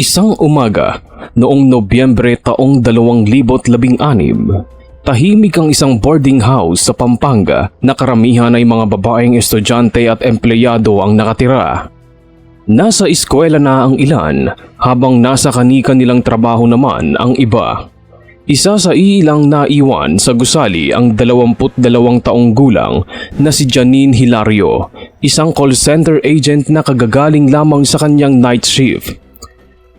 Isang umaga, noong Nobyembre taong 2016, tahimik ang isang boarding house sa Pampanga na karamihan ay mga babaeng estudyante at empleyado ang nakatira. Nasa eskwela na ang ilan habang nasa kani-kanilang trabaho naman ang iba. Isa sa ilang naiwan sa gusali ang 22 taong gulang na si Janine Hilario, isang call center agent na kagagaling lamang sa kanyang night shift.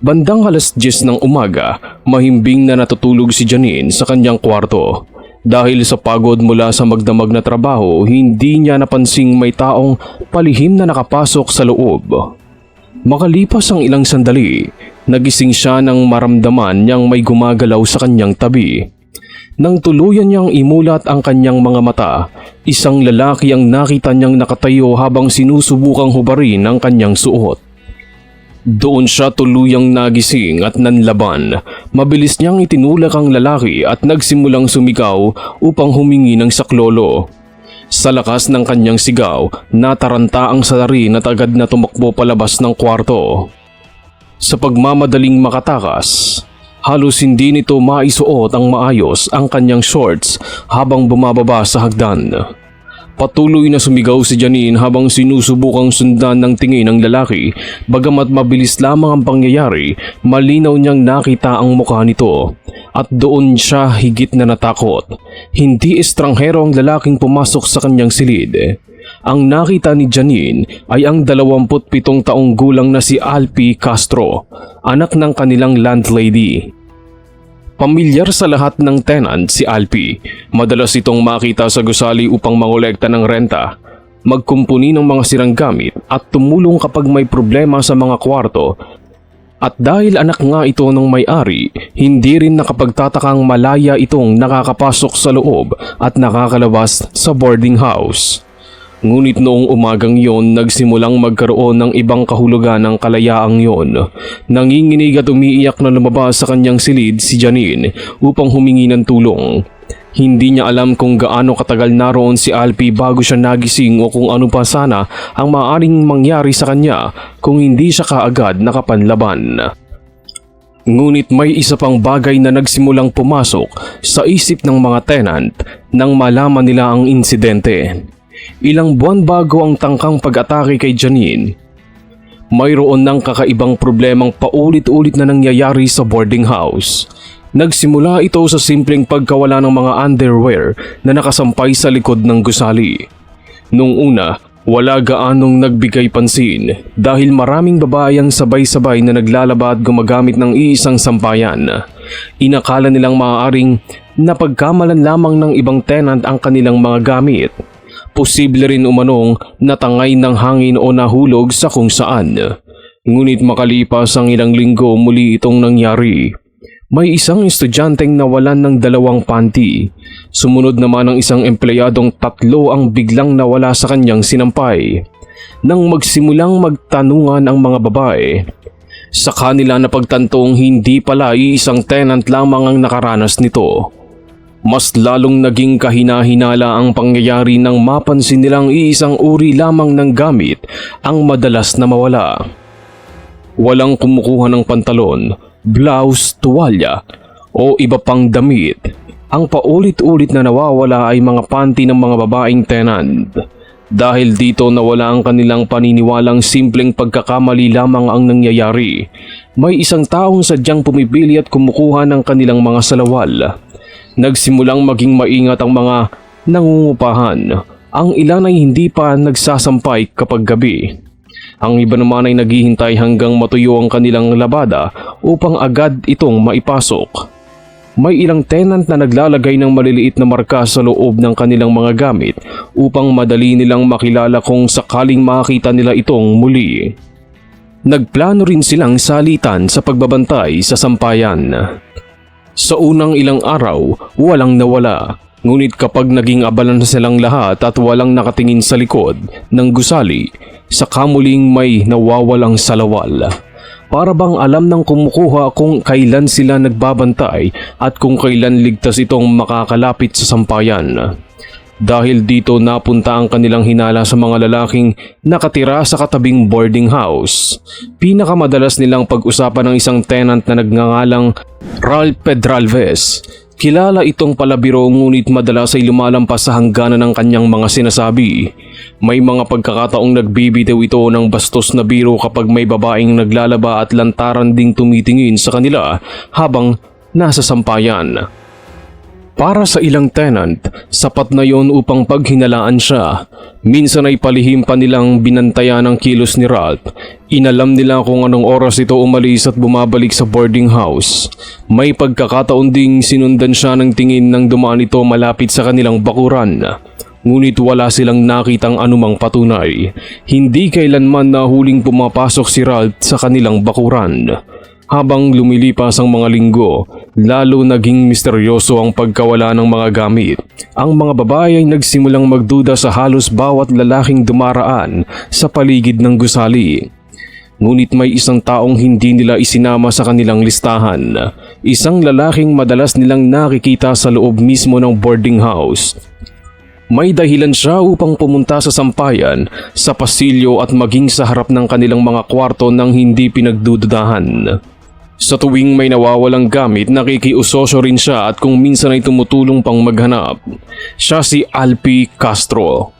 Bandang 10:00 ng umaga, mahimbing na natutulog si Janine sa kanyang kwarto. Dahil sa pagod mula sa magdamag na trabaho, hindi niya napansing may taong palihim na nakapasok sa loob. Makalipas ang ilang sandali, nagising siya nang maramdaman niyang may gumagalaw sa kanyang tabi. Nang tuluyan niyang imulat ang kanyang mga mata, isang lalaki ang nakita niyang nakatayo habang sinusubukang hubarin ang kanyang suot. Doon siya tuluyang nagising at nanlaban. Mabilis niyang itinulak ang lalaki at nagsimulang sumigaw upang humingi ng saklolo. Sa lakas ng kanyang sigaw, nataranta ang salarin at agad na tumakbo palabas ng kwarto. Sa pagmamadaling makatakas, halos hindi nito maisuot ang maayos ang kanyang shorts habang bumababa sa hagdan. Patuloy na sumigaw si Janine habang sinusubukang sundan ng tingin ng lalaki. Bagamat mabilis lamang ang pangyayari, malinaw niyang nakita ang mukha nito. At doon siya higit na natakot. Hindi estranghero ang lalaking pumasok sa kanyang silid. Ang nakita ni Janine ay ang 27 taong gulang na si Alpi Castro, anak ng kanilang landlady. Pamilyar sa lahat ng tenant si Alpi. Madalas itong makita sa gusali upang mangolekta ng renta, magkumpuni ng mga sirang gamit at tumulong kapag may problema sa mga kwarto. At dahil anak nga ito ng may-ari, hindi rin nakapagtatakang malaya itong nakakapasok sa loob at nakakalabas sa boarding house. Ngunit noong umagang yon, nagsimulang magkaroon ng ibang kahulugan ng kalayaang yon. Nanginginig at umiiyak na lumabas sa kanyang silid si Janine upang humingi ng tulong. Hindi niya alam kung gaano katagal naroon si Alpi bago siya nagising o kung ano pa sana ang maaaring mangyari sa kanya kung hindi siya kaagad nakapanlaban. Ngunit may isa pang bagay na nagsimulang pumasok sa isip ng mga tenant nang malaman nila ang insidente. Ilang buwan bago ang tangkang pag-atake kay Janine, mayroon ng kakaibang problemang paulit-ulit na nangyayari sa boarding house. Nagsimula ito sa simpleng pagkawala ng mga underwear na nakasampay sa likod ng gusali. Nung una, wala gaanong nagbigay pansin dahil maraming babae ang sabay-sabay na naglalaba at gumagamit ng iisang sampayan. Inakala nilang maaaring napagkamalan lamang ng ibang tenant ang kanilang mga gamit. Posible rin umanong natangay ng hangin o nahulog sa kung saan. Ngunit makalipas ang ilang linggo, muli itong nangyari. May isang estudyanteng nawalan ng 2 panty. Sumunod naman ang isang empleyadong 3 ang biglang nawala sa kanyang sinampay. Nang magsimulang magtanungan ang mga babae, sa kanila napagtantong hindi pala iisang tenant lamang ang nakaranas nito. Mas lalong naging kahina-hinala ang pangyayari nang mapansin nilang iisang uri lamang ng gamit ang madalas na mawala. Walang kumukuha ng pantalon, blouse, tuwalya o iba pang damit. Ang paulit-ulit na nawawala ay mga panty ng mga babaeng tenant. Dahil dito nawala ang kanilang paniniwalang simpleng pagkakamali lamang ang nangyayari. May isang taong sadyang pumipili at kumukuha ng kanilang mga salawal. Nagsimulang maging maingat ang mga nangungupahan. Ang ilan ay hindi pa nagsasampay kapag gabi. Ang iba naman ay naghihintay hanggang matuyo ang kanilang labada upang agad itong maipasok. May ilang tenant na naglalagay ng maliliit na marka sa loob ng kanilang mga gamit upang madali nilang makilala kung sakaling makita nila itong muli. Nagplano rin silang salitan sa pagbabantay sa sampayan. Sa unang ilang araw, walang nawala. Ngunit kapag naging abala na silang lahat at walang nakatingin sa likod ng gusali, saka muling may nawawalang salawal. Para bang alam ng kumukuha kung kailan sila nagbabantay at kung kailan ligtas itong makakalapit sa sampayan. Dahil dito napunta ang kanilang hinala sa mga lalaking nakatira sa katabing boarding house. Pinakamadalas nilang pag-usapan ng isang tenant na nagngangalang Ralph Pedralves. Kilala itong palabiro ngunit madalas ay lumalampas sa hangganan ng kanyang mga sinasabi. May mga pagkakataong nagbibitiw ito ng bastos na biro kapag may babaeng naglalaba at lantaran ding tumitingin sa kanila habang nasa sampayan. Para sa ilang tenant, sapat na yon upang paghinalaan siya. Minsan ay palihim pa nilang binantayan ang kilos ni Ralph. Inalam nila kung anong oras ito umalis at bumabalik sa boarding house. May pagkakataon ding sinundan siya ng tingin nang dumaan ito malapit sa kanilang bakuran. Ngunit wala silang nakitang anumang patunay. Hindi kailanman nahuling pumapasok si Ralph sa kanilang bakuran. Habang lumilipas ang mga linggo, lalo naging misteryoso ang pagkawala ng mga gamit. Ang mga babae ay nagsimulang magduda sa halos bawat lalaking dumaraan sa paligid ng gusali. Ngunit may isang taong hindi nila isinama sa kanilang listahan. Isang lalaking madalas nilang nakikita sa loob mismo ng boarding house. May dahilan siya upang pumunta sa sampayan, sa pasilyo at maging sa harap ng kanilang mga kwarto nang hindi pinagdududahan. Sa tuwing may nawawalang gamit, nakikiusosyo rin siya at kung minsan ay tumutulong pang maghanap. Siya si Alpi Castro.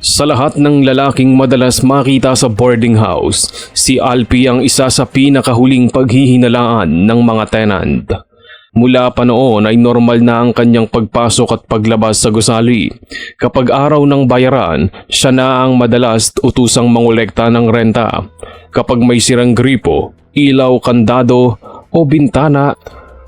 Sa lahat ng lalaking madalas makita sa boarding house, si Alpi ang isa sa pinakahuling paghihinalaan ng mga tenant. Mula pa noon ay normal na ang kanyang pagpasok at paglabas sa gusali. Kapag araw ng bayaran, siya na ang madalas utusang mangolekta ng renta. Kapag may sirang gripo, ilaw, kandado o bintana,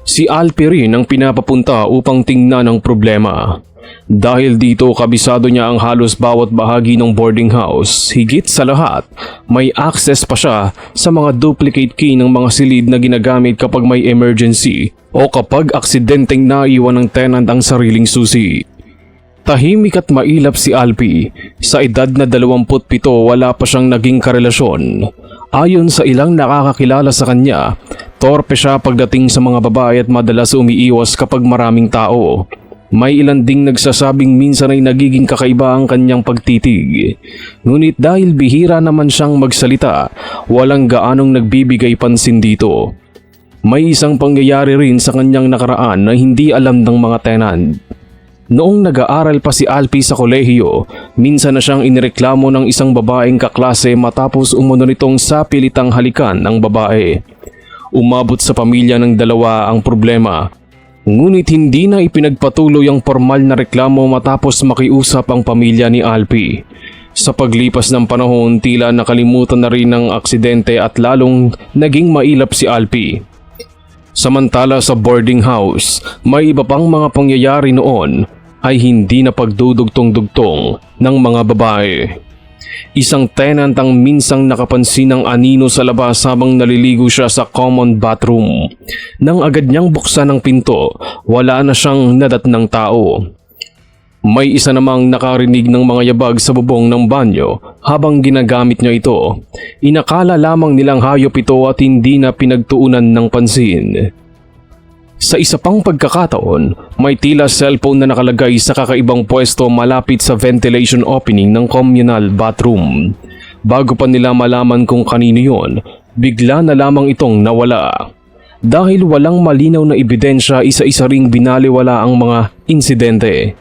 si Alpi rin ang pinapapunta upang tingnan ang problema. Dahil dito kabisado niya ang halos bawat bahagi ng boarding house. Higit sa lahat, may access pa siya sa mga duplicate key ng mga silid na ginagamit kapag may emergency o kapag aksidenteng naiwan ng tenant ang sariling susi. Tahimik at mailap si Alpi. Sa edad na 27 wala pa siyang naging karelasyon. Ayon sa ilang nakakakilala sa kanya, torpe siya pagdating sa mga babae at madalas umiiwas kapag maraming tao. May ilan ding nagsasabing minsan ay nagiging kakaiba ang kanyang pagtitig. Ngunit dahil bihira naman siyang magsalita, walang gaanong nagbibigay pansin dito. May isang pangyayari rin sa kanyang nakaraan na hindi alam ng mga tenant. Noong nag-aaral pa si Alpi sa kolehiyo, minsan na siyang inireklamo ng isang babaeng kaklase matapos umano nitong sapilitang halikan ng babae. Umabot sa pamilya ng dalawa ang problema. Ngunit hindi na ipinagpatuloy ang formal na reklamo matapos makiusap ang pamilya ni Alpi. Sa paglipas ng panahon, tila nakalimutan na rin ang aksidente at lalong naging mailap si Alpi. Samantala sa boarding house, may iba pang mga pangyayari noon ay hindi na pagdudugtong-dugtong ng mga babae. Isang tenant ang minsang nakapansin ng anino sa labas habang naliligo siya sa common bathroom. Nang agad niyang buksan ang pinto, wala na siyang nadatnang tao. May isa namang nakarinig ng mga yabag sa bubong ng banyo habang ginagamit niya ito. Inakala lamang nilang hayop ito at hindi na pinagtuunan ng pansin. Sa isa pang pagkakataon, may tila cellphone na nakalagay sa kakaibang pwesto malapit sa ventilation opening ng communal bathroom. Bago pa nila malaman kung kanino yon, bigla na lamang itong nawala. Dahil walang malinaw na ebidensya, isa-isa ring binaliwala ang mga insidente.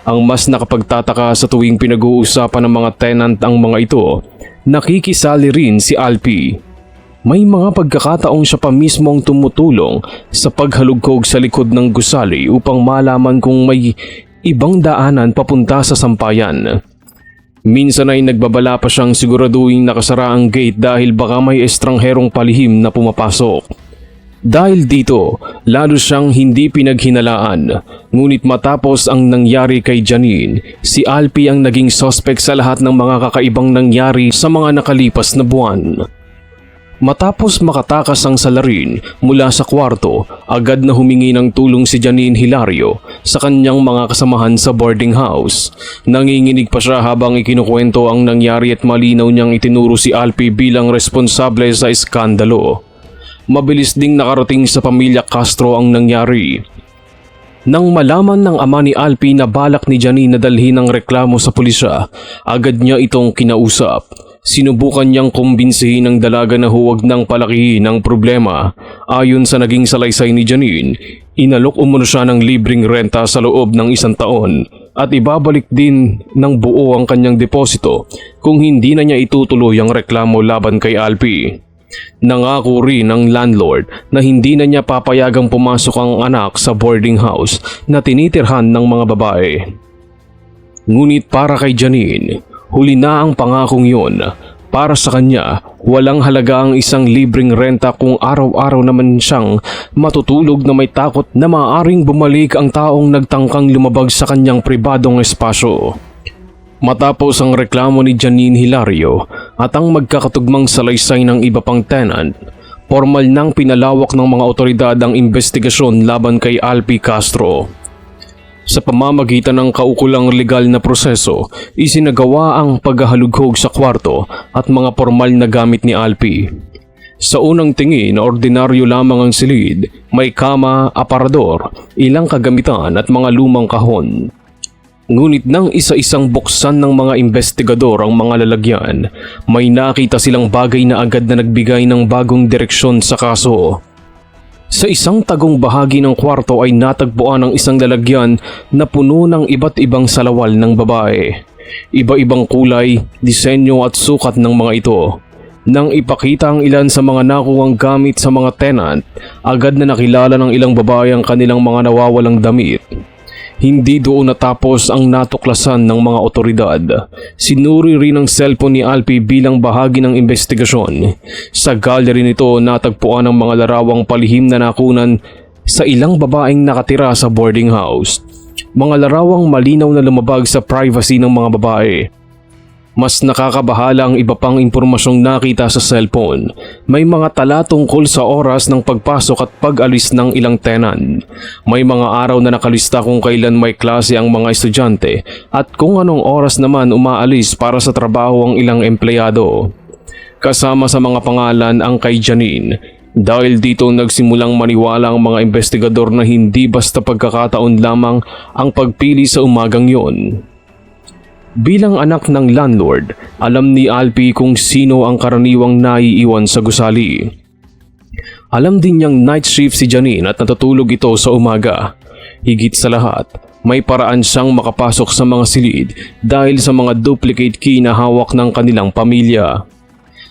Ang mas nakapagtataka sa tuwing pinag-uusapan ng mga tenant ang mga ito, nakikisali rin si Alpi. May mga pagkakataong siya pa mismo ang tumutulong sa paghalugkog sa likod ng gusali upang malaman kung may ibang daanan papunta sa sampayan. Minsan ay nagbabala pa siyang siguraduhin nakasara ang gate dahil baka may estrangherong palihim na pumapasok. Dahil dito, lalo siyang hindi pinaghinalaan. Ngunit matapos ang nangyari kay Janine, si Alpi ang naging suspect sa lahat ng mga kakaibang nangyari sa mga nakalipas na buwan. Matapos makatakas ang salarin mula sa kwarto, agad na humingi ng tulong si Janine Hilario sa kanyang mga kasamahan sa boarding house. Nanginginig pa siya habang ikinukwento ang nangyari at malinaw niyang itinuro si Alpi bilang responsable sa iskandalo. Mabilis ding nakarating sa pamilya Castro ang nangyari. Nang malaman ng ama ni Alpi na balak ni Janine na dalhin ang reklamo sa pulisya, agad niya itong kinausap. Sinubukan niyang kumbinsihin ng dalaga na huwag nang palakihin ang problema. Ayon sa naging salaysay ni Janine, inalok umano siya ng libreng renta sa loob ng 1 taon at ibabalik din ng buo ang kanyang deposito kung hindi na niya itutuloy ang reklamo laban kay Alpi. Nangako rin ng landlord na hindi na niya papayagang pumasok ang anak sa boarding house na tinitirhan ng mga babae. Ngunit para kay Janine, huli na ang pangakong yun. Para sa kanya, walang halaga ang 1 libreng renta kung araw-araw naman siyang matutulog na may takot na maaaring bumalik ang taong nagtangkang lumabag sa kanyang pribadong espasyo. Matapos ang reklamo ni Janine Hilario at ang magkakatugmang salaysay ng iba pang tenant, formal nang pinalawak ng mga otoridad ang investigasyon laban kay Alpi Castro. Sa pamamagitan ng kaukulang legal na proseso, isinagawa ang paghahalughog sa kwarto at mga formal na gamit ni Alpi. Sa unang tingin, ordinaryo lamang ang silid, may kama, aparador, ilang kagamitan at mga lumang kahon. Ngunit nang isa-isang buksan ng mga investigador ang mga lalagyan, may nakita silang bagay na agad na nagbigay ng bagong direksyon sa kaso. Sa isang tagong bahagi ng kwarto ay natagpuan ang isang lalagyan na puno ng iba't ibang salawal ng babae. Iba-ibang kulay, disenyo at sukat ng mga ito. Nang ipakita ang ilan sa mga nakuwang gamit sa mga tenant, agad na nakilala ng ilang babae ang kanilang mga nawawalang damit. Hindi doon natapos ang natuklasan ng mga otoridad. Sinuri rin ang cellphone ni Alpi bilang bahagi ng investigasyon. Sa gallery nito natagpuan ang mga larawang palihim na nakunan sa ilang babaeng nakatira sa boarding house. Mga larawang malinaw na lumabag sa privacy ng mga babae. Mas nakakabahala ang iba pang impormasyong nakita sa cellphone. May mga tala tungkol sa oras ng pagpasok at pag-alis ng ilang tenant. May mga araw na nakalista kung kailan may klase ang mga estudyante at kung anong oras naman umaalis para sa trabaho ang ilang empleyado. Kasama sa mga pangalan ang kay Janine. Dahil dito nagsimulang maniwala ang mga investigador na hindi basta pagkakataon lamang ang pagpili sa umagang yon. Bilang anak ng landlord, alam ni Alpi kung sino ang karaniwang naiiwan sa gusali. Alam din niyang night shift si Janine at natutulog ito sa umaga. Higit sa lahat, may paraan siyang makapasok sa mga silid dahil sa mga duplicate key na hawak ng kanilang pamilya.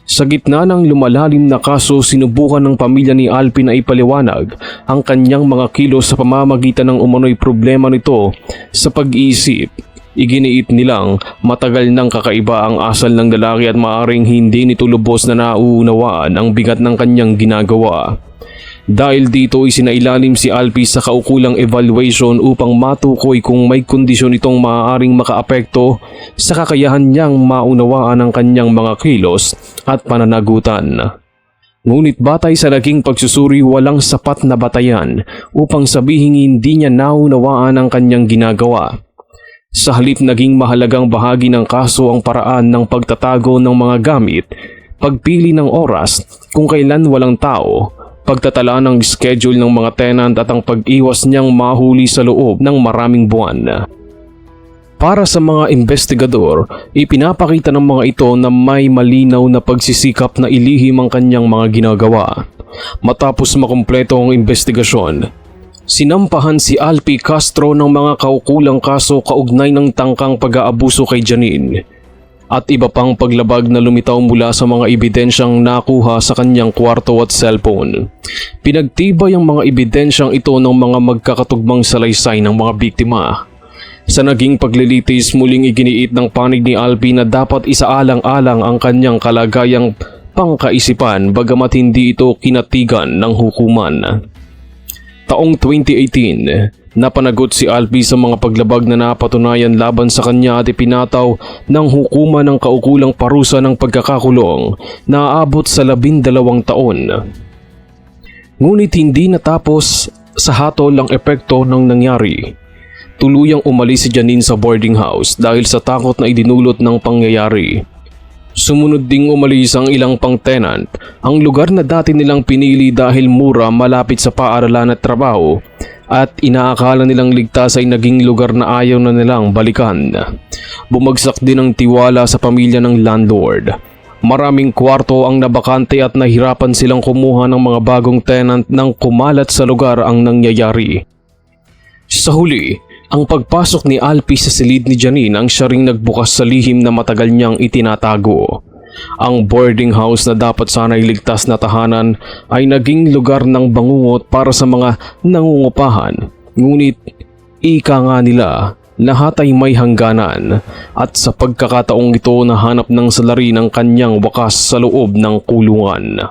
Sa gitna ng lumalalim na kaso, sinubukan ng pamilya ni Alpi na ipaliwanag ang kanyang mga kilos sa pamamagitan ng umano'y problema nito sa pag-iisip. Iginiit nilang matagal nang kakaiba ang asal ng lalaki at maaaring hindi nito lubos na nauunawaan ang bigat ng kanyang ginagawa. Dahil dito isinailalim si Alpi sa kaukulang evaluation upang matukoy kung may kondisyon itong maaaring makaapekto sa kakayahan niyang maunawaan ang kanyang mga kilos at pananagutan. Ngunit batay sa naging pagsusuri, walang sapat na batayan upang sabihing hindi niya naunawaan ang kanyang ginagawa. Sa halip naging mahalagang bahagi ng kaso ang paraan ng pagtatago ng mga gamit, pagpili ng oras kung kailan walang tao, pagtatala ng schedule ng mga tenant at ang pag-iwas niyang mahuli sa loob ng maraming buwan. Para sa mga investigador, ipinapakita ng mga ito na may malinaw na pagsisikap na ilihim ang kanyang mga ginagawa. Matapos makumpleto ang investigasyon, sinampahan si Alpi Castro ng mga kaukulang kaso kaugnay ng tangkang pag-aabuso kay Janine at iba pang paglabag na lumitaw mula sa mga ebidensyang nakuha sa kanyang kwarto at cellphone. Pinagtibay ang mga ebidensyang ito ng mga magkakatugmang salaysay ng mga biktima. Sa naging paglilitis, muling iginiit ng panig ni Alpi na dapat isaalang-alang ang kanyang kalagayang pangkaisipan bagamat hindi ito kinatigan ng hukuman. Taong 2018, napanagot si Alpi sa mga paglabag na napatunayan laban sa kanya at ipinataw ng hukuman ng kaukulang parusa ng pagkakakulong na aabot sa 12 taon. Ngunit hindi natapos sa hatol ang epekto ng nangyari. Tuluyang umalis si Janine sa boarding house dahil sa takot na idinulot ng pangyayari. Sumunod ding umalis ang ilang pang tenant. Ang lugar na dati nilang pinili dahil mura malapit sa paaralan at trabaho at inaakala nilang ligtas ay naging lugar na ayaw na nilang balikan. Bumagsak din ang tiwala sa pamilya ng landlord. Maraming kwarto ang nabakante at nahirapan silang kumuha ng mga bagong tenant nang kumalat sa lugar ang nangyayari. Sa huli, ang pagpasok ni Alpi sa silid ni Janine ang siya ring nagbukas sa lihim na matagal niyang itinatago. Ang boarding house na dapat sana'y ligtas na tahanan ay naging lugar ng bangungot para sa mga nangungupahan. Ngunit ika nga nila, lahat ay may hangganan at sa pagkakataong ito nahanap ng salarin ang kanyang wakas sa loob ng kulungan.